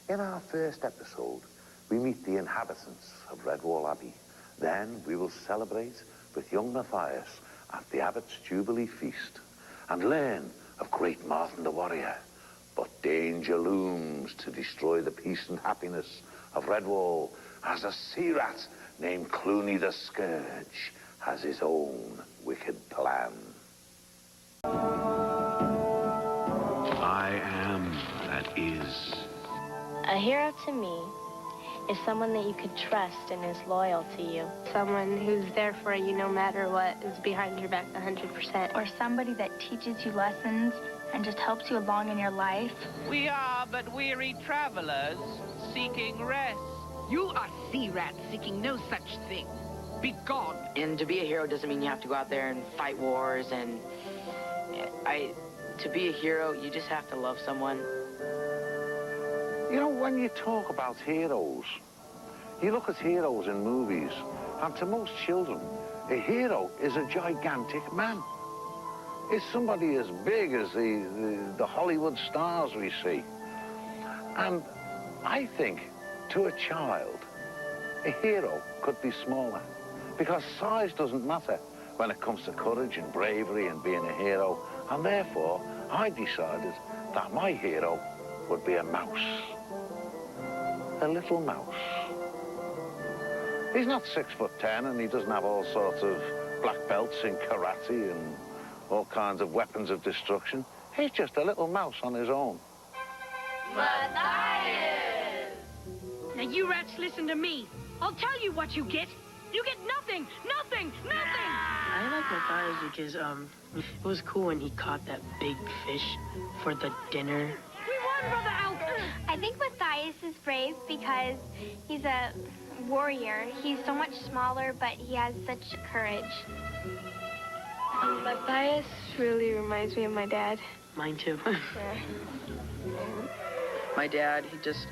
In our first episode, we meet the inhabitants of Redwall Abbey. Then we will celebrate with young Matthias at the Abbot's Jubilee Feast and learn of great Martin the Warrior. But danger looms to destroy the peace and happiness of Redwall as a sea rat named Cluny the Scourge has his own wicked plan. I am that is. A hero to me is someone that you can trust and is loyal to you. Someone who's there for you no matter what, is behind your back 100%. Or somebody that teaches you lessons and just helps you along in your life. We are but weary travelers seeking rest. You are sea rats seeking no such thing. Be gone. And to be a hero doesn't mean you have to go out there and fight wars and... To be a hero, you just have to love someone. You know, when you talk about heroes, you look at heroes in movies, and to most children, a hero is a gigantic man. It's somebody as big as the Hollywood stars we see. And I think, to a child, a hero could be smaller, because size doesn't matter when it comes to courage and bravery and being a hero. And therefore, I decided that my hero would be a mouse. A little mouse. He's not 6'10", and he doesn't have all sorts of black belts in karate and all kinds of weapons of destruction. He's just a little mouse on his own. Matthias! Now you rats listen to me. I'll tell you what you get. You get nothing, nothing, nothing! I like Matthias because, it was cool when he caught that big fish for the dinner. We won, Brother Alf! I think Matthias is brave because he's a warrior. He's so much smaller, but he has such courage. Matthias really reminds me of my dad. Mine too. Yeah. My dad, he just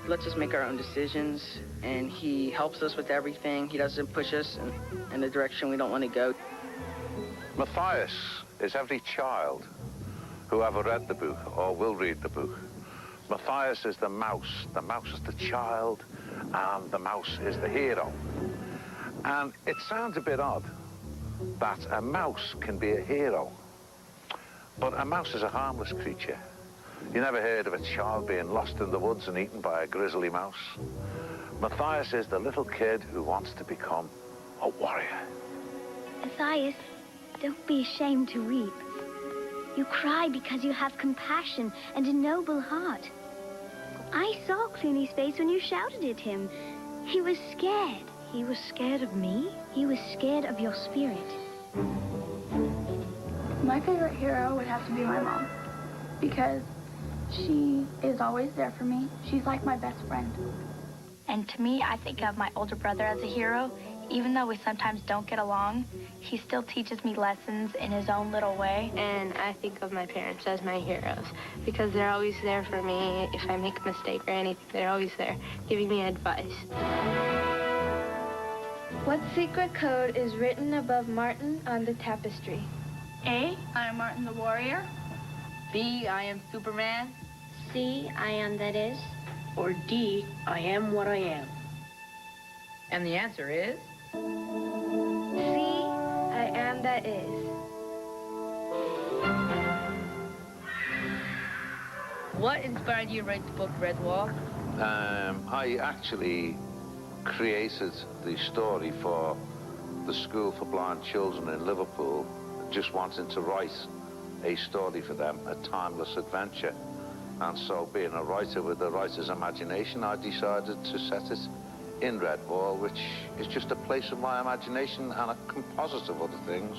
lets us make our own decisions, and he helps us with everything. He doesn't push us in the direction we don't want to go. Matthias is every child who ever read the book or will read the book. Matthias is the mouse. The mouse is the child, and the mouse is the hero. And it sounds a bit odd that a mouse can be a hero, but a mouse is a harmless creature. You never heard of a child being lost in the woods and eaten by a grizzly mouse. Matthias is the little kid who wants to become a warrior. Matthias, don't be ashamed to weep. You cry because you have compassion and a noble heart. I saw Cluny's face when you shouted at him. He was scared. He was scared of me? He was scared of your spirit. My favorite hero would have to be my mom, because she is always there for me. She's like my best friend. And to me, I think of my older brother as a hero. Even though we sometimes don't get along, he still teaches me lessons in his own little way. And I think of my parents as my heroes because they're always there for me. If I make a mistake or anything, they're always there giving me advice. What secret code is written above Martin on the tapestry? A, I am Martin the Warrior. B, I am Superman. C, I am that is. Or D, I am what I am. And the answer is? C, I am that is. What inspired you to write the book Redwall? I actually created the story for the School for Blind Children in Liverpool, just wanting to write a story for them, a timeless adventure. And so, being a writer with a writer's imagination, I decided to set it in Redwall, which is just a place of my imagination and a composite of other things.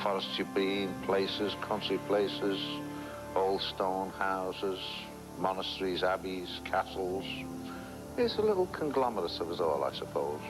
Forests you've been, places, country places, old stone houses, monasteries, abbeys, castles. It's a little conglomerate of it all, I suppose.